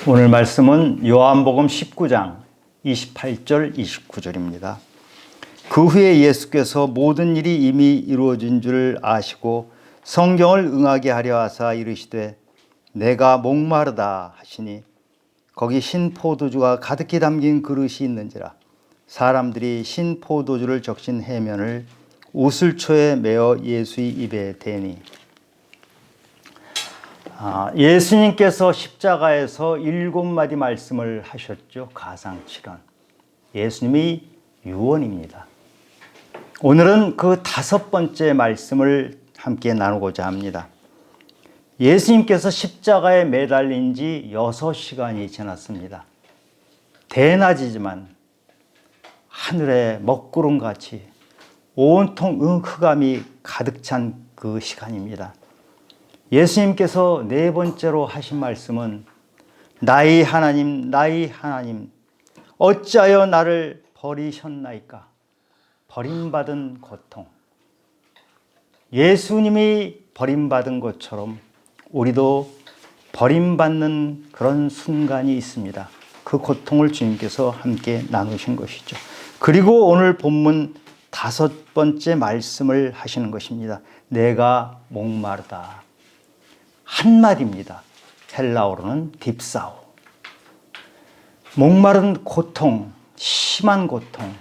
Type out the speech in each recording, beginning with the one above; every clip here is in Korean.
오늘 말씀은 요한복음 19장 28절 29절입니다. 그 후에 예수께서 모든 일이 이미 이루어진 줄 아시고 성경을 응하게 하려 하사 이르시되 내가 목마르다 하시니 거기 신 포도주가 가득히 담긴 그릇이 있는지라. 사람들이 신 포도주를 적신 해면을 우슬초에 메어 예수의 입에 대니. 예수님께서 십자가에서 7마디 말씀을 하셨죠. 가상칠언. 예수님이 유언입니다. 오늘은 그 5번째 말씀을 함께 나누고자 합니다. 예수님께서 십자가에 매달린 지 6시간이 지났습니다. 대낮이지만 하늘에 먹구름같이 온통 흑암이 가득 찬 그 시간입니다. 예수님께서 4번째로 하신 말씀은 나의 하나님, 나의 하나님, 어찌하여 나를 버리셨나이까? 버림받은 고통. 예수님이 버림받은 것처럼 우리도 버림받는 그런 순간이 있습니다. 그 고통을 주님께서 함께 나누신 것이죠. 그리고 오늘 본문 5번째 말씀을 하시는 것입니다. 내가 목마르다. 한마디입니다. 헬라어로는 딥사오. 목마른 고통, 심한 고통,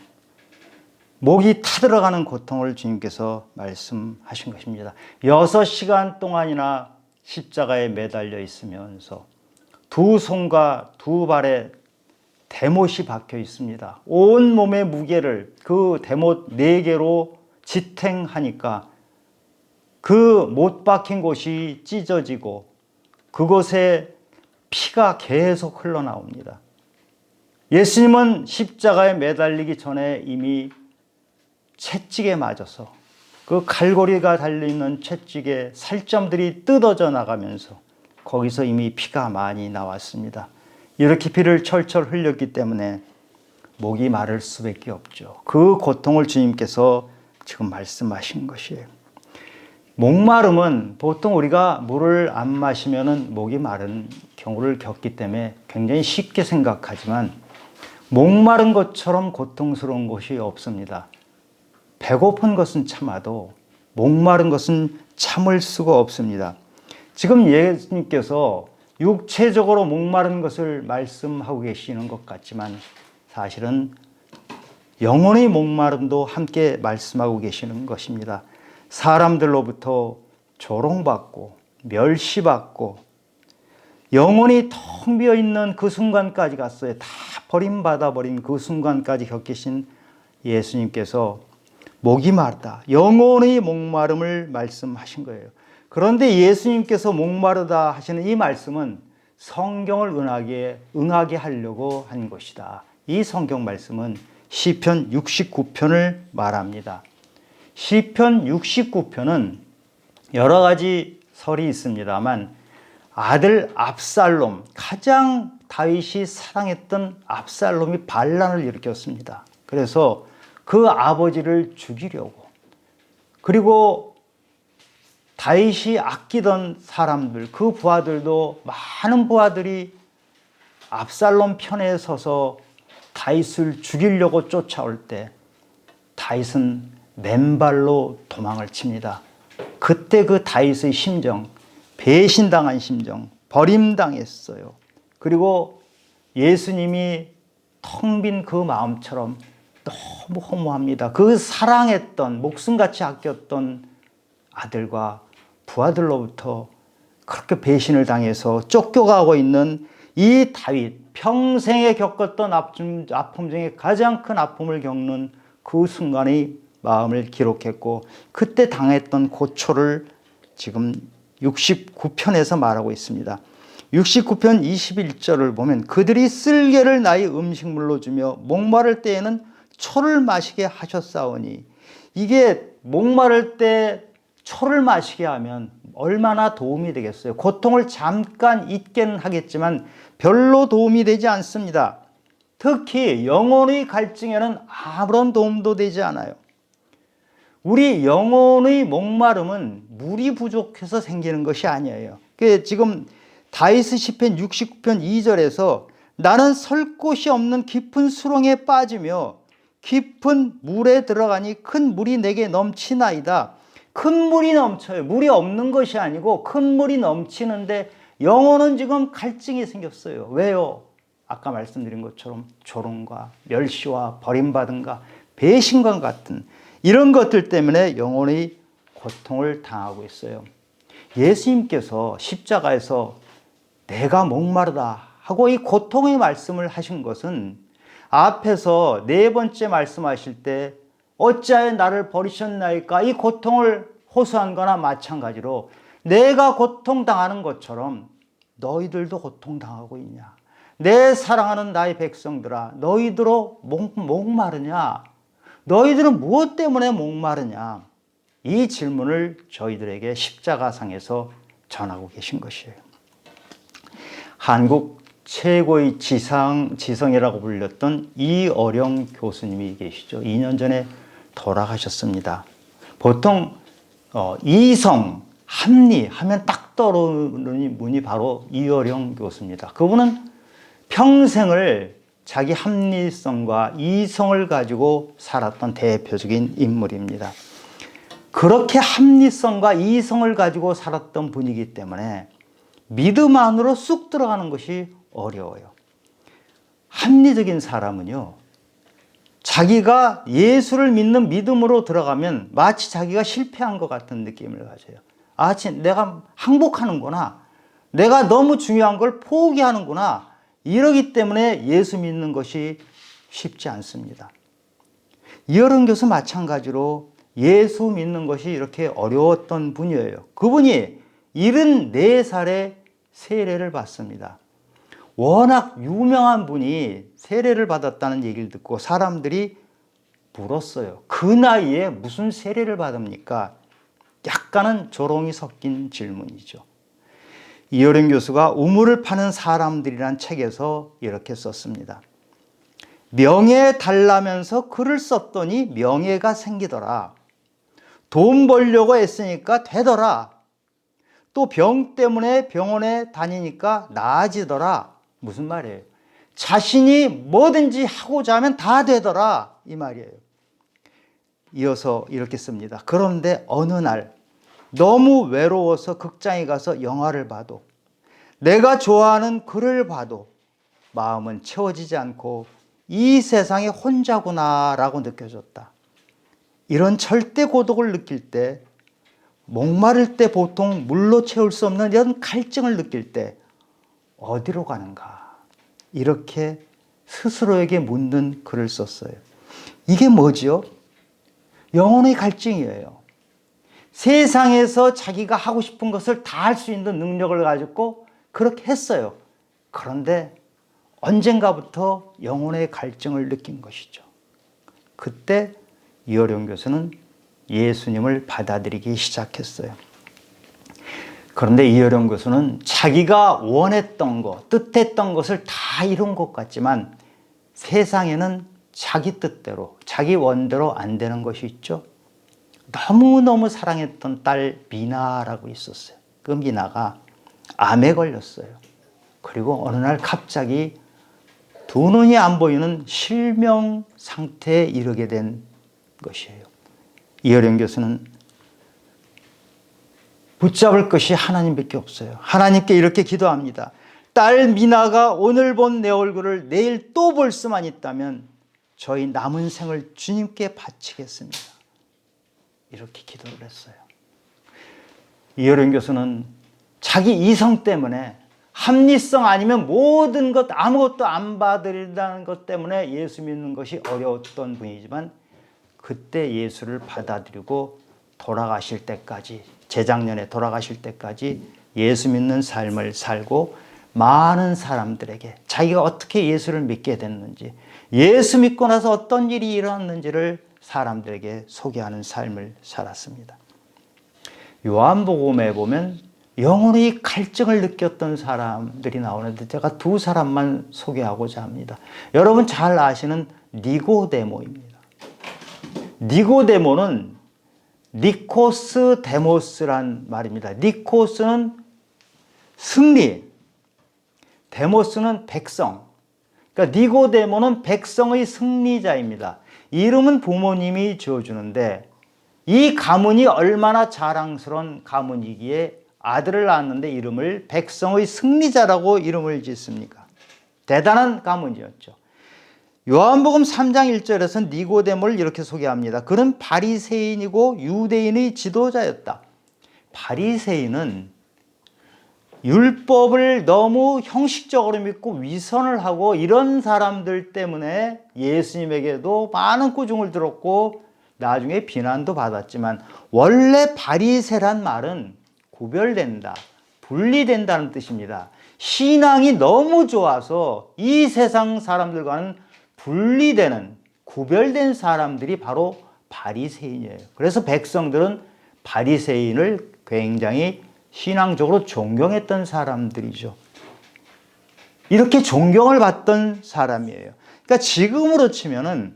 목이 타들어가는 고통을 주님께서 말씀하신 것입니다. 6시간 동안이나 십자가에 매달려 있으면서 두 손과 두 발에 대못이 박혀 있습니다. 온 몸의 무게를 그 대못 4개로 지탱하니까 그 못 박힌 곳이 찢어지고 그곳에 피가 계속 흘러나옵니다. 예수님은 십자가에 매달리기 전에 이미 채찍에 맞아서 그 갈고리가 달려있는 채찍에 살점들이 뜯어져 나가면서 거기서 이미 피가 많이 나왔습니다. 이렇게 피를 철철 흘렸기 때문에 목이 마를 수밖에 없죠. 그 고통을 주님께서 지금 말씀하신 것이에요. 목마름은 보통 우리가 물을 안 마시면 목이 마른 경우를 겪기 때문에 굉장히 쉽게 생각하지만 목마른 것처럼 고통스러운 것이 없습니다. 배고픈 것은 참아도 목마른 것은 참을 수가 없습니다. 지금 예수님께서 육체적으로 목마른 것을 말씀하고 계시는 것 같지만 사실은 영혼의 목마름도 함께 말씀하고 계시는 것입니다. 사람들로부터 조롱받고 멸시받고 영혼이 텅 비어있는 그 순간까지 갔어요. 다 버림받아 버린 그 순간까지 겪으신 예수님께서 목이 마르다, 영혼의 목마름을 말씀하신 거예요. 그런데 예수님께서 목마르다 하시는 이 말씀은 성경을 응하게 하려고 한 것이다. 이 성경 말씀은 시편 69편을 말합니다. 시편 69편은 여러 가지 설이 있습니다만 아들 압살롬, 가장 다윗이 사랑했던 압살롬이 반란을 일으켰습니다. 그래서 그 아버지를 죽이려고, 그리고 다윗이 아끼던 사람들, 그 부하들도 많은 부하들이 압살롬 편에 서서 다윗을 죽이려고 쫓아올 때 다윗은 맨발로 도망을 칩니다. 그때 그 다윗의 심정, 배신당한 심정, 버림당했어요. 그리고 예수님이 텅 빈 그 마음처럼 너무 허무합니다. 그 사랑했던, 목숨같이 아꼈던 아들과 부하들로부터 그렇게 배신을 당해서 쫓겨가고 있는 이 다윗, 평생에 겪었던 아픔 중에 가장 큰 아픔을 겪는 그 순간의 마음을 기록했고 그때 당했던 고초를 지금 69편에서 말하고 있습니다. 69편 21절을 보면 그들이 쓸개를 나의 음식물로 주며 목마를 때에는 초를 마시게 하셨사오니, 이게 목마를 때 초를 마시게 하면 얼마나 도움이 되겠어요. 고통을 잠깐 잊게는 하겠지만 별로 도움이 되지 않습니다. 특히 영혼의 갈증에는 아무런 도움도 되지 않아요. 우리 영혼의 목마름은 물이 부족해서 생기는 것이 아니에요. 지금 다윗의 시편 69편 2절에서 나는 설 곳이 없는 깊은 수렁에 빠지며 깊은 물에 들어가니 큰 물이 내게 넘치나이다. 큰 물이 넘쳐요. 물이 없는 것이 아니고 큰 물이 넘치는데 영혼은 지금 갈증이 생겼어요. 왜요? 아까 말씀드린 것처럼 조롱과 멸시와 버림받음과 배신과 같은 이런 것들 때문에 영혼이 고통을 당하고 있어요. 예수님께서 십자가에서 내가 목마르다 하고 이 고통의 말씀을 하신 것은 앞에서 네 번째 말씀하실 때 어찌하여 나를 버리셨나이까 이 고통을 호소한 거나 마찬가지로 내가 고통당하는 것처럼 너희들도 고통당하고 있냐. 내 사랑하는 나의 백성들아 너희들로 목마르냐. 너희들은 무엇 때문에 목마르냐. 이 질문을 저희들에게 십자가상에서 전하고 계신 것이에요. 한국 최고의 지성이라고 불렸던 이어령 교수님이 계시죠. 2년 전에 돌아가셨습니다. 보통 이성, 합리 하면 딱 떠오르는 분이 바로 이어령 교수입니다. 그분은 평생을 자기 합리성과 이성을 가지고 살았던 대표적인 인물입니다. 그렇게 합리성과 이성을 가지고 살았던 분이기 때문에 믿음 안으로 쑥 들어가는 것이 어려워요. 합리적인 사람은요, 자기가 예수를 믿는 믿음으로 들어가면 마치 자기가 실패한 것 같은 느낌을 가져요. 아, 내가 항복하는구나. 내가 너무 중요한 걸 포기하는구나. 이러기 때문에 예수 믿는 것이 쉽지 않습니다. 이어른 교수 마찬가지로 예수 믿는 것이 이렇게 어려웠던 분이에요. 그분이 74살에 세례를 받습니다. 워낙 유명한 분이 세례를 받았다는 얘기를 듣고 사람들이 물었어요. 그 나이에 무슨 세례를 받습니까? 약간은 조롱이 섞인 질문이죠. 이어령 교수가 우물을 파는 사람들이란 책에서 이렇게 썼습니다. 명예 달라면서 글을 썼더니 명예가 생기더라. 돈 벌려고 애쓰니까 되더라. 또 병 때문에 병원에 다니니까 나아지더라. 무슨 말이에요? 자신이 뭐든지 하고자 하면 다 되더라. 이 말이에요. 이어서 이렇게 씁니다. 그런데 어느 날 너무 외로워서 극장에 가서 영화를 봐도 내가 좋아하는 글을 봐도 마음은 채워지지 않고 이 세상에 혼자구나라고 느껴졌다. 이런 절대 고독을 느낄 때, 목마를 때 보통 물로 채울 수 없는 이런 갈증을 느낄 때 어디로 가는가? 이렇게 스스로에게 묻는 글을 썼어요. 이게 뭐지요? 영혼의 갈증이에요. 세상에서 자기가 하고 싶은 것을 다 할 수 있는 능력을 가지고 그렇게 했어요. 그런데 언젠가부터 영혼의 갈증을 느낀 것이죠. 그때 이어령 교수는 예수님을 받아들이기 시작했어요. 그런데 이어령 교수는 자기가 원했던 것, 뜻했던 것을 다 이룬 것 같지만 세상에는 자기 뜻대로, 자기 원대로 안 되는 것이 있죠. 너무너무 사랑했던 딸 미나라고 있었어요. 그 미나가 암에 걸렸어요. 그리고 어느 날 갑자기 두 눈이 안 보이는 실명 상태에 이르게 된 것이에요. 이어령 교수는 붙잡을 것이 하나님밖에 없어요. 하나님께 이렇게 기도합니다. 딸 미나가 오늘 본 내 얼굴을 내일 또 볼 수만 있다면 저희 남은 생을 주님께 바치겠습니다. 이렇게 기도를 했어요. 이어령 교수는 자기 이성 때문에 합리성 아니면 모든 것 아무것도 안 받으려는 것 때문에 예수 믿는 것이 어려웠던 분이지만 그때 예수를 받아들이고 돌아가실 때까지, 재작년에 돌아가실 때까지 예수 믿는 삶을 살고 많은 사람들에게 자기가 어떻게 예수를 믿게 됐는지, 예수 믿고 나서 어떤 일이 일어났는지를 사람들에게 소개하는 삶을 살았습니다. 요한복음에 보면 영혼의 갈증을 느꼈던 사람들이 나오는데 제가 두 사람만 소개하고자 합니다. 여러분 잘 아시는 니고데모입니다. 니고데모는 니코스 데모스란 말입니다. 니코스는 승리, 데모스는 백성. 그러니까 니고데모는 백성의 승리자입니다. 이름은 부모님이 지어주는데 이 가문이 얼마나 자랑스러운 가문이기에 아들을 낳았는데 이름을 백성의 승리자라고 이름을 짓습니까? 대단한 가문이었죠. 요한복음 3장 1절에서 니고데모를 이렇게 소개합니다. 그는 바리새인이고 유대인의 지도자였다. 바리새인은 율법을 너무 형식적으로 믿고 위선을 하고 이런 사람들 때문에 예수님에게도 많은 꾸중을 들었고 나중에 비난도 받았지만 원래 바리새란 말은 구별된다, 분리된다는 뜻입니다. 신앙이 너무 좋아서 이 세상 사람들과는 분리되는, 구별된 사람들이 바로 바리새인이에요. 그래서 백성들은 바리새인을 굉장히 신앙적으로 존경했던 사람들이죠. 이렇게 존경을 받던 사람이에요. 그러니까 지금으로 치면은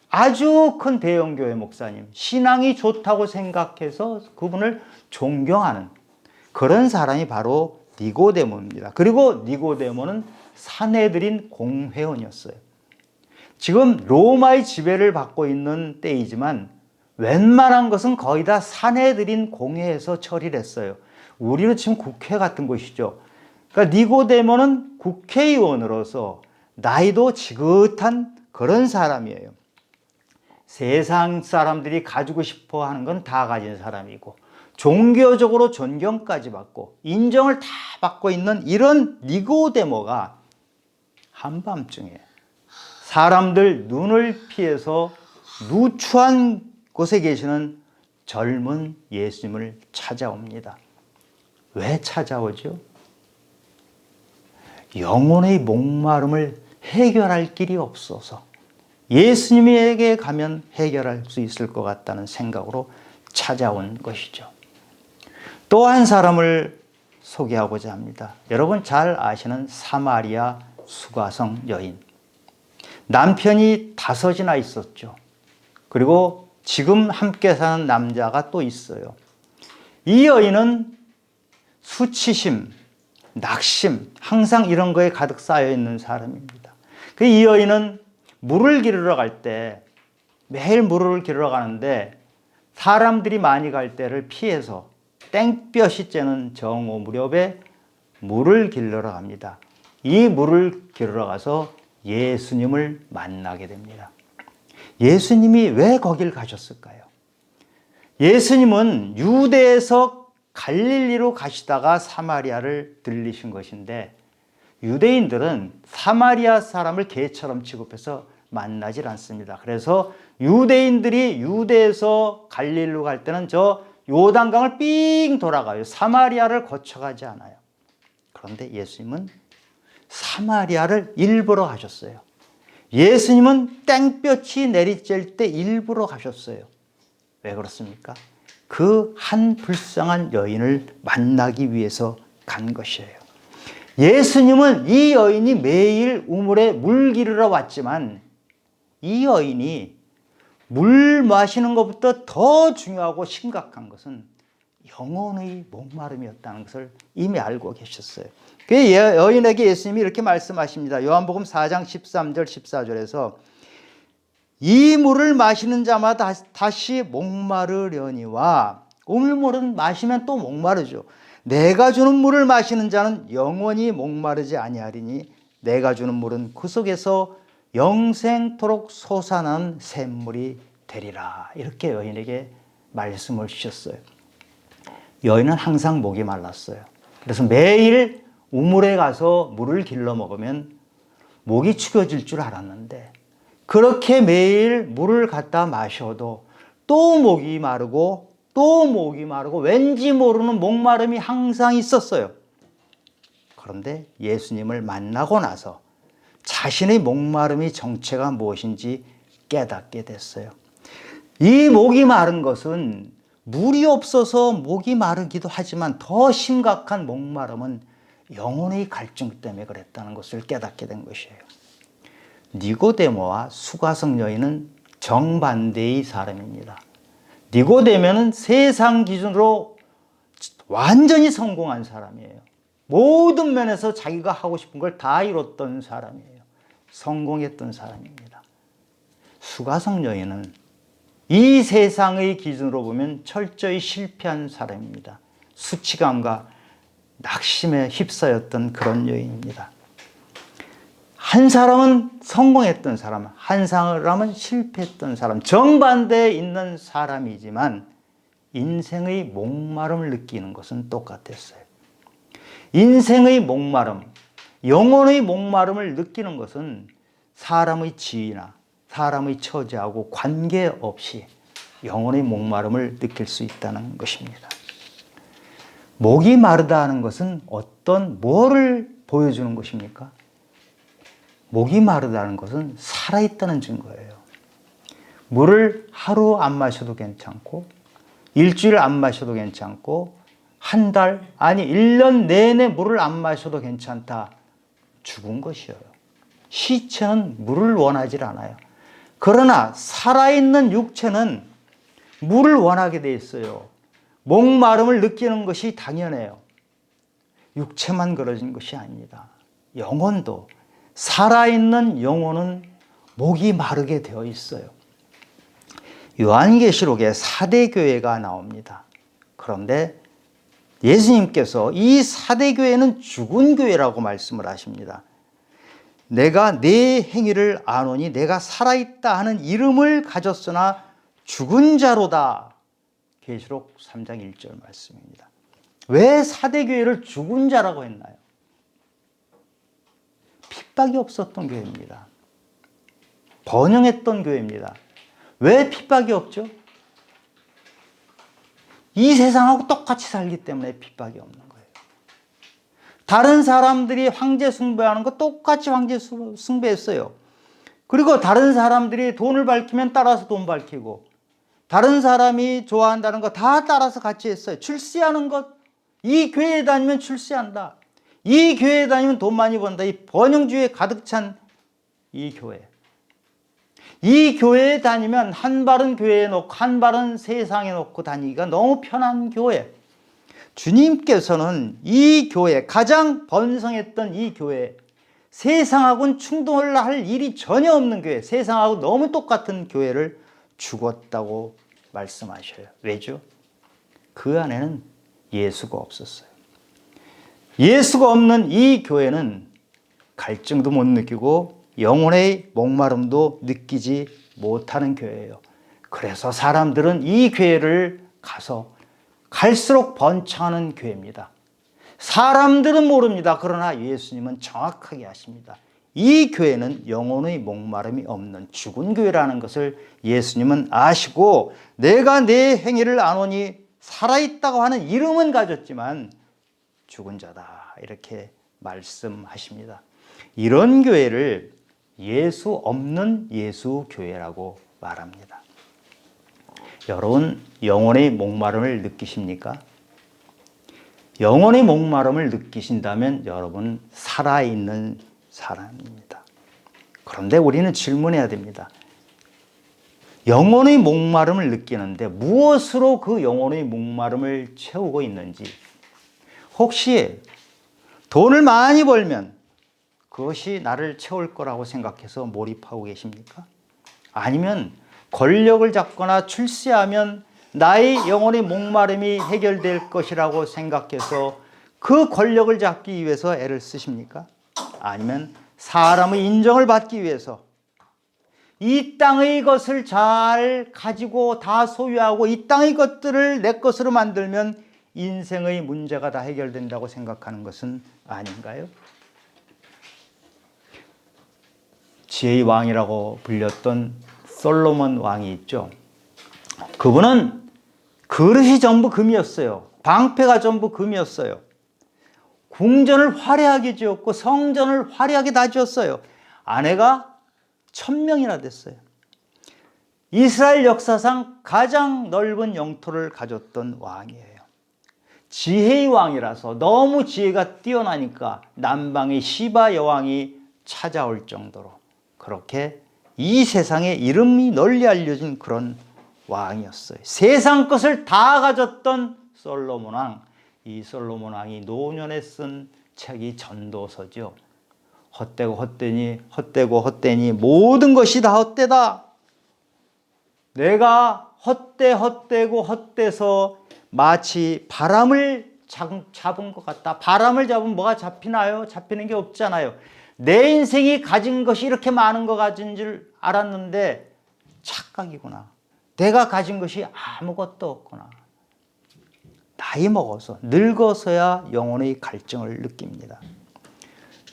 아주 큰 대형교회 목사님, 신앙이 좋다고 생각해서 그분을 존경하는 그런 사람이 바로 니고데모입니다. 그리고 니고데모는 산헤드린 공회원이었어요. 지금 로마의 지배를 받고 있는 때이지만 웬만한 것은 거의 다 산헤드린 공회에서 처리를 했어요. 우리는 지금 국회 같은 곳이죠. 그러니까 니고데모는 국회의원으로서 나이도 지긋한 그런 사람이에요. 세상 사람들이 가지고 싶어 하는 건 다 가진 사람이고 종교적으로 존경까지 받고 인정을 다 받고 있는 이런 니고데모가 한밤중에 사람들 눈을 피해서 누추한 곳에 계시는 젊은 예수님을 찾아옵니다. 왜 찾아오죠? 영혼의 목마름을 해결할 길이 없어서 예수님에게 가면 해결할 수 있을 것 같다는 생각으로 찾아온 것이죠. 또 한 사람을 소개하고자 합니다. 여러분 잘 아시는 사마리아 수가성 여인. 남편이 5이나 있었죠. 그리고 지금 함께 사는 남자가 또 있어요. 이 여인은 수치심, 낙심, 항상 이런 거에 가득 쌓여 있는 사람입니다. 이 여인은 물을 기르러 갈 때 매일 물을 기르러 가는데 사람들이 많이 갈 때를 피해서 땡볕이 쬐는 정오 무렵에 물을 기르러 갑니다. 이 물을 기르러 가서 예수님을 만나게 됩니다. 예수님이 왜 거길 가셨을까요? 예수님은 유대에서 갈릴리로 가시다가 사마리아를 들리신 것인데 유대인들은 사마리아 사람을 개처럼 취급해서 만나질 않습니다. 그래서 유대인들이 유대에서 갈릴리로 갈 때는 저 요단강을 삥 돌아가요. 사마리아를 거쳐가지 않아요. 그런데 예수님은 사마리아를 일부러 가셨어요. 예수님은 땡볕이 내리쬐을 때 일부러 가셨어요. 왜 그렇습니까? 그 한 불쌍한 여인을 만나기 위해서 간 것이에요. 예수님은 이 여인이 매일 우물에 물 기르러 왔지만 이 여인이 물 마시는 것부터 더 중요하고 심각한 것은 영혼의 목마름이었다는 것을 이미 알고 계셨어요. 그 여인에게 예수님이 이렇게 말씀하십니다. 요한복음 4장 13절 14절에서 이 물을 마시는 자마다 다시 목마르려니와 우물물은 마시면 또 목마르죠. 내가 주는 물을 마시는 자는 영원히 목마르지 아니하리니 내가 주는 물은 그 속에서 영생토록 솟아나는 샘물이 되리라. 이렇게 여인에게 말씀을 주셨어요. 여인은 항상 목이 말랐어요. 그래서 매일 우물에 가서 물을 길러 먹으면 목이 축여질 줄 알았는데 그렇게 매일 물을 갖다 마셔도 또 목이 마르고 또 목이 마르고 왠지 모르는 목마름이 항상 있었어요. 그런데 예수님을 만나고 나서 자신의 목마름의 정체가 무엇인지 깨닫게 됐어요. 이 목이 마른 것은 물이 없어서 목이 마르기도 하지만 더 심각한 목마름은 영혼의 갈증 때문에 그랬다는 것을 깨닫게 된 것이에요. 니고데모와 수가성 여인은 정반대의 사람입니다. 니고데모는 세상 기준으로 완전히 성공한 사람이에요. 모든 면에서 자기가 하고 싶은 걸 다 이뤘던 사람이에요. 성공했던 사람입니다. 수가성 여인은 이 세상의 기준으로 보면 철저히 실패한 사람입니다. 수치감과 낙심에 휩싸였던 그런 여인입니다. 한 사람은 성공했던 사람, 한 사람은 실패했던 사람, 정반대에 있는 사람이지만 인생의 목마름을 느끼는 것은 똑같았어요. 인생의 목마름, 영혼의 목마름을 느끼는 것은 사람의 지위나 사람의 처지하고 관계없이 영혼의 목마름을 느낄 수 있다는 것입니다. 목이 마르다 하는 것은 뭐를 보여주는 것입니까? 목이 마르다는 것은 살아있다는 증거예요. 물을 하루 안 마셔도 괜찮고, 일주일 안 마셔도 괜찮고, 한 달, 아니 1년 내내 물을 안 마셔도 괜찮다. 죽은 것이에요. 시체는 물을 원하지 않아요. 그러나 살아있는 육체는 물을 원하게 돼 있어요. 목마름을 느끼는 것이 당연해요. 육체만 그러진 것이 아닙니다. 영혼도, 살아있는 영혼은 목이 마르게 되어 있어요. 요한계시록에 4대 교회가 나옵니다. 그런데 예수님께서 이 4대 교회는 죽은 교회라고 말씀을 하십니다. 내가 내 행위를 아노니 내가 살아있다 하는 이름을 가졌으나 죽은 자로다. 계시록 3장 1절 말씀입니다. 왜 4대 교회를 죽은 자라고 했나요? 핍박이 없었던 교회입니다. 번영했던 교회입니다. 왜 핍박이 없죠? 이 세상하고 똑같이 살기 때문에 핍박이 없는 거예요. 다른 사람들이 황제 숭배하는 거 똑같이 황제 숭배했어요. 그리고 다른 사람들이 돈을 밝히면 따라서 돈 밝히고, 다른 사람이 좋아한다는 거 다 따라서 같이 했어요. 출세하는 것, 이 교회에 다니면 출세한다. 이 교회에 다니면 돈 많이 번다. 이 번영주의에 가득 찬 이 교회. 이 교회에 다니면 한 발은 교회에 놓고 한 발은 세상에 놓고 다니기가 너무 편한 교회. 주님께서는 이 교회, 가장 번성했던 이 교회, 세상하고는 충돌을 할 일이 전혀 없는 교회, 세상하고 너무 똑같은 교회를 죽었다고 말씀하셔요. 왜죠? 그 안에는 예수가 없었어요. 예수가 없는 이 교회는 갈증도 못 느끼고 영혼의 목마름도 느끼지 못하는 교회예요. 그래서 사람들은 이 교회를 가서 갈수록 번창하는 교회입니다. 사람들은 모릅니다. 그러나 예수님은 정확하게 아십니다. 이 교회는 영혼의 목마름이 없는 죽은 교회라는 것을 예수님은 아시고, 내가 내 행위를 아노니 살아있다고 하는 이름은 가졌지만 죽은 자다, 이렇게 말씀하십니다. 이런 교회를 예수 없는 예수 교회라고 말합니다. 여러분, 영혼의 목마름을 느끼십니까? 영혼의 목마름을 느끼신다면 여러분 살아있는 사람입니다. 그런데 우리는 질문해야 됩니다. 영혼의 목마름을 느끼는데 무엇으로 그 영혼의 목마름을 채우고 있는지, 혹시 돈을 많이 벌면 그것이 나를 채울 거라고 생각해서 몰입하고 계십니까? 아니면 권력을 잡거나 출세하면 나의 영혼의 목마름이 해결될 것이라고 생각해서 그 권력을 잡기 위해서 애를 쓰십니까? 아니면 사람의 인정을 받기 위해서 이 땅의 것을 잘 가지고 다 소유하고 이 땅의 것들을 내 것으로 만들면 인생의 문제가 다 해결된다고 생각하는 것은 아닌가요? 지혜의 왕이라고 불렸던 솔로몬 왕이 있죠. 그분은 그릇이 전부 금이었어요. 방패가 전부 금이었어요. 궁전을 화려하게 지었고 성전을 화려하게 다 지었어요. 아내가 1000명이나 됐어요. 이스라엘 역사상 가장 넓은 영토를 가졌던 왕이에요. 지혜의 왕이라서 너무 지혜가 뛰어나니까 남방의 시바 여왕이 찾아올 정도로 그렇게 이 세상에 이름이 널리 알려진 그런 왕이었어요. 세상 것을 다 가졌던 솔로몬 왕, 이 솔로몬 왕이 노년에 쓴 책이 전도서죠. 헛되고 헛되니 모든 것이 다 헛되다. 내가 헛되고 헛돼서 마치 바람을 잡은 것 같다. 바람을 잡으면 뭐가 잡히나요? 잡히는 게 없잖아요. 내 인생이 가진 것이 이렇게 많은 것 가진 줄 알았는데 착각이구나. 내가 가진 것이 아무것도 없구나. 나이 먹어서 늙어서야 영혼의 갈증을 느낍니다.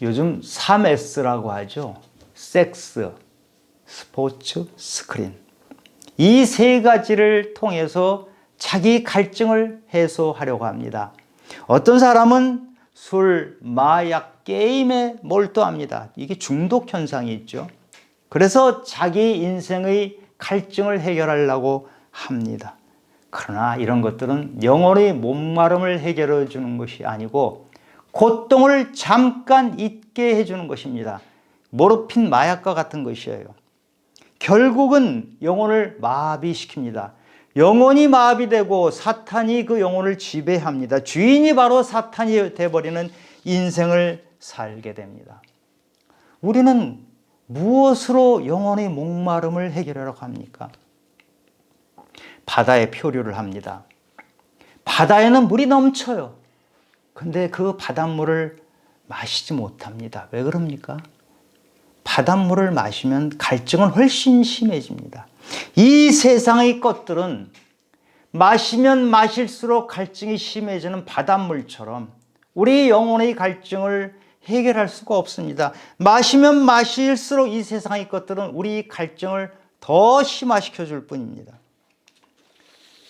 요즘 3S라고 하죠. 섹스, 스포츠, 스크린. 이 세 가지를 통해서 자기 갈증을 해소하려고 합니다. 어떤 사람은 술, 마약, 게임에 몰두합니다. 이게 중독 현상이 있죠. 그래서 자기 인생의 갈증을 해결하려고 합니다. 그러나 이런 것들은 영혼의 목마름을 해결해 주는 것이 아니고 고통을 잠깐 잊게 해주는 것입니다. 모르핀 마약과 같은 것이에요. 결국은 영혼을 마비시킵니다. 영혼이 마비되고 사탄이 그 영혼을 지배합니다. 주인이 바로 사탄이 되어버리는 인생을 살게 됩니다. 우리는 무엇으로 영혼의 목마름을 해결하려고 합니까? 바다에 표류를 합니다. 바다에는 물이 넘쳐요. 근데 그 바닷물을 마시지 못합니다. 왜 그럽니까? 바닷물을 마시면 갈증은 훨씬 심해집니다. 이 세상의 것들은 마시면 마실수록 갈증이 심해지는 바닷물처럼 우리 영혼의 갈증을 해결할 수가 없습니다. 마시면 마실수록 이 세상의 것들은 우리 갈증을 더 심화시켜 줄 뿐입니다.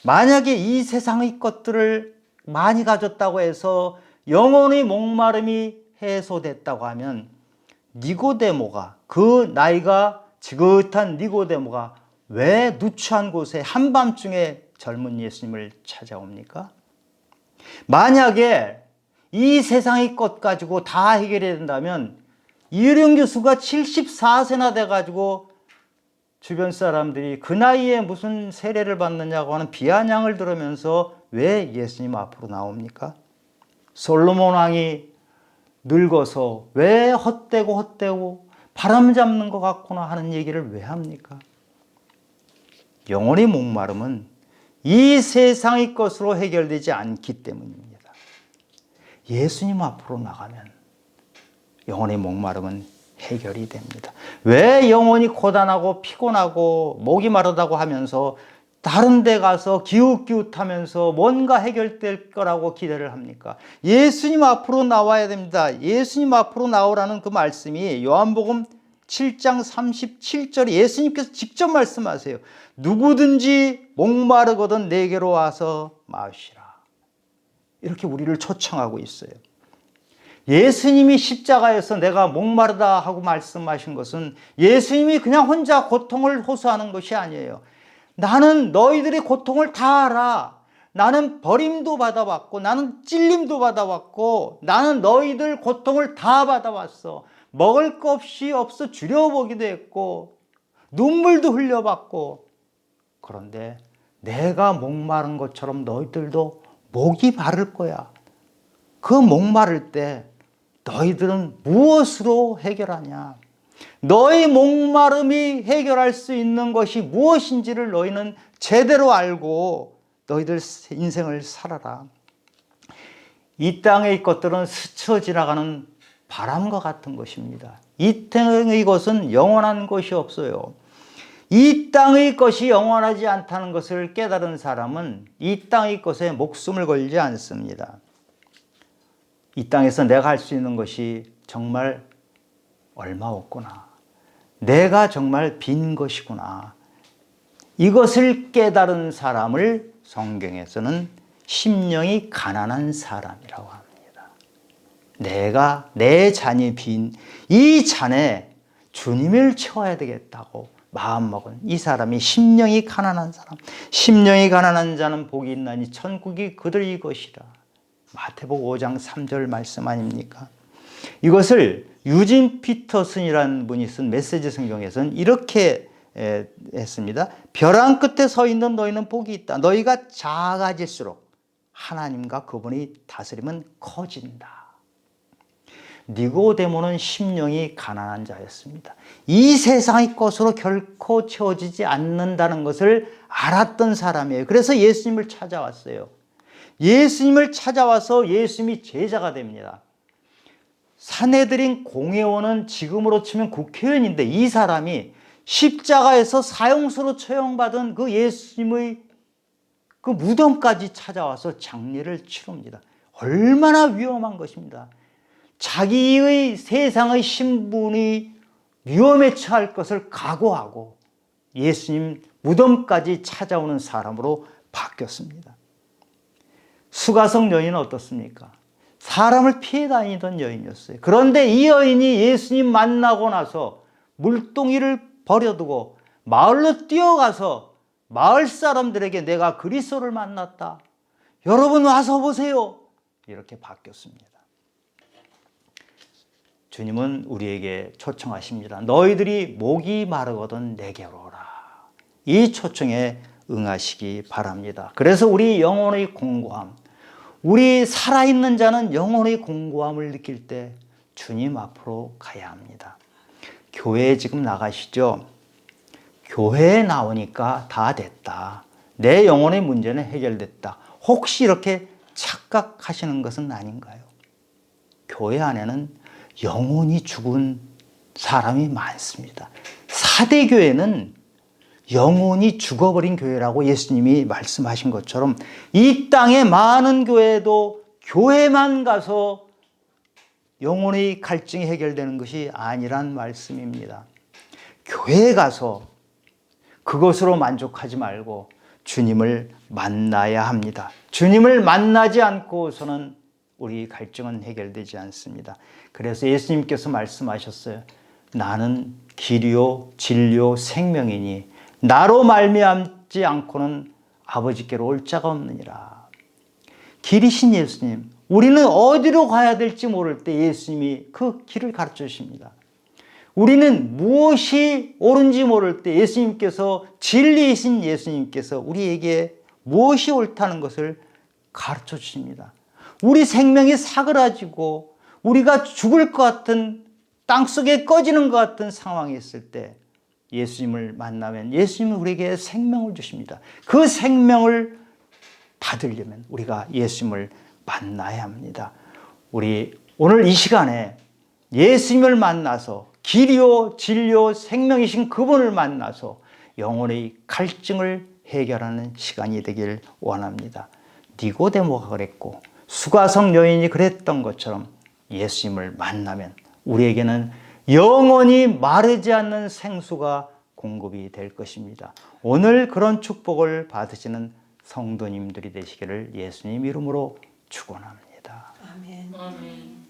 만약에 이 세상의 것들을 많이 가졌다고 해서 영혼의 목마름이 해소됐다고 하면 니고데모가, 그 나이가 지긋한 니고데모가 왜 누추한 곳에 한밤중에 젊은 예수님을 찾아옵니까? 만약에 이 세상의 것 가지고 다 해결해야 된다면 이유령 교수가 74세나 돼가지고 주변 사람들이 그 나이에 무슨 세례를 받느냐고 하는 비아냥을 들으면서 왜 예수님 앞으로 나옵니까? 솔로몬 왕이 늙어서 왜 헛되고 바람 잡는 것 같구나 하는 얘기를 왜 합니까? 영혼의 목마름은 이 세상의 것으로 해결되지 않기 때문입니다. 예수님 앞으로 나가면 영혼의 목마름은 해결이 됩니다. 왜 영혼이 고단하고 피곤하고 목이 마르다고 하면서 다른 데 가서 기웃기웃하면서 뭔가 해결될 거라고 기대를 합니까? 예수님 앞으로 나와야 됩니다. 예수님 앞으로 나오라는 그 말씀이 요한복음 7장 37절에 예수님께서 직접 말씀하세요. 누구든지 목마르거든 내게로 와서 마시라. 이렇게 우리를 초청하고 있어요. 예수님이 십자가에서 내가 목마르다 하고 말씀하신 것은 예수님이 그냥 혼자 고통을 호소하는 것이 아니에요. 나는 너희들의 고통을 다 알아. 나는 버림도 받아왔고 나는 찔림도 받아왔고 나는 너희들 고통을 다 받아왔어. 먹을 것 없어 줄여보기도 했고 눈물도 흘려봤고 그런데 내가 목마른 것처럼 너희들도 목이 마를 거야. 그 목마를 때 너희들은 무엇으로 해결하냐? 너희 목마름이 해결할 수 있는 것이 무엇인지를 너희는 제대로 알고 너희들 인생을 살아라. 이 땅의 것들은 스쳐 지나가는 바람과 같은 것입니다. 이 땅의 것은 영원한 것이 없어요. 이 땅의 것이 영원하지 않다는 것을 깨달은 사람은 이 땅의 것에 목숨을 걸지 않습니다. 이 땅에서 내가 할 수 있는 것이 정말 얼마 없구나. 내가 정말 빈 것이구나. 이것을 깨달은 사람을 성경에서는 심령이 가난한 사람이라고 합니다. 내가 내 잔이 빈 이 잔에 주님을 채워야 되겠다고 마음먹은 이 사람이 심령이 가난한 사람. 심령이 가난한 자는 복이 있나니 천국이 그들의 것이라. 마태복음 5장 3절 말씀 아닙니까? 이것을 유진 피터슨이라는 분이 쓴 메시지 성경에서는 이렇게 했습니다. 벼랑 끝에 서 있는 너희는 복이 있다. 너희가 작아질수록 하나님과 그분이 다스리면 커진다. 니고데모는 심령이 가난한 자였습니다. 이 세상의 것으로 결코 채워지지 않는다는 것을 알았던 사람이에요. 그래서 예수님을 찾아왔어요. 예수님을 찾아와서 예수님이 제자가 됩니다. 산헤드린 공회원은 지금으로 치면 국회의원인데 이 사람이 십자가에서 사형수로 처형받은 그 예수님의 그 무덤까지 찾아와서 장례를 치릅니다. 얼마나 위험한 것입니다. 자기의 세상의 신분이 위험에 처할 것을 각오하고 예수님 무덤까지 찾아오는 사람으로 바뀌었습니다. 수가성 여인은 어떻습니까? 사람을 피해 다니던 여인이었어요. 그런데 이 여인이 예수님 만나고 나서 물동이를 버려두고 마을로 뛰어가서 마을 사람들에게 내가 그리스도를 만났다. 여러분 와서 보세요. 이렇게 바뀌었습니다. 주님은 우리에게 초청하십니다. 너희들이 목이 마르거든 내게로 오라. 이 초청에 응하시기 바랍니다. 그래서 우리 영혼의 공고함, 우리 살아있는 자는 영혼의 공고함을 느낄 때 주님 앞으로 가야 합니다. 교회에 지금 나가시죠? 교회에 나오니까 다 됐다. 내 영혼의 문제는 해결됐다. 혹시 이렇게 착각하시는 것은 아닌가요? 교회 안에는 영혼이 죽은 사람이 많습니다. 사대교회는 영혼이 죽어버린 교회라고 예수님이 말씀하신 것처럼 이 땅의 많은 교회도 교회만 가서 영혼의 갈증이 해결되는 것이 아니란 말씀입니다. 교회에 가서 그것으로 만족하지 말고 주님을 만나야 합니다. 주님을 만나지 않고서는 우리 갈증은 해결되지 않습니다. 그래서 예수님께서 말씀하셨어요. 나는 길이요 진리요 생명이니 나로 말미암지 않고는 아버지께로 올 자가 없느니라. 길이신 예수님, 우리는 어디로 가야 될지 모를 때 예수님이 그 길을 가르쳐 주십니다. 우리는 무엇이 옳은지 모를 때 예수님께서, 진리이신 예수님께서 우리에게 무엇이 옳다는 것을 가르쳐 주십니다. 우리 생명이 사그라지고 우리가 죽을 것 같은, 땅속에 꺼지는 것 같은 상황이 있을 때 예수님을 만나면 예수님은 우리에게 생명을 주십니다. 그 생명을 받으려면 우리가 예수님을 만나야 합니다. 우리 오늘 이 시간에 예수님을 만나서 길이요 진리요 생명이신 그분을 만나서 영혼의 갈증을 해결하는 시간이 되길 원합니다. 니고데모가 그랬고 수가성 여인이 그랬던 것처럼 예수님을 만나면 우리에게는 영원히 마르지 않는 생수가 공급이 될 것입니다. 오늘 그런 축복을 받으시는 성도님들이 되시기를 예수님 이름으로 축원합니다. 아멘.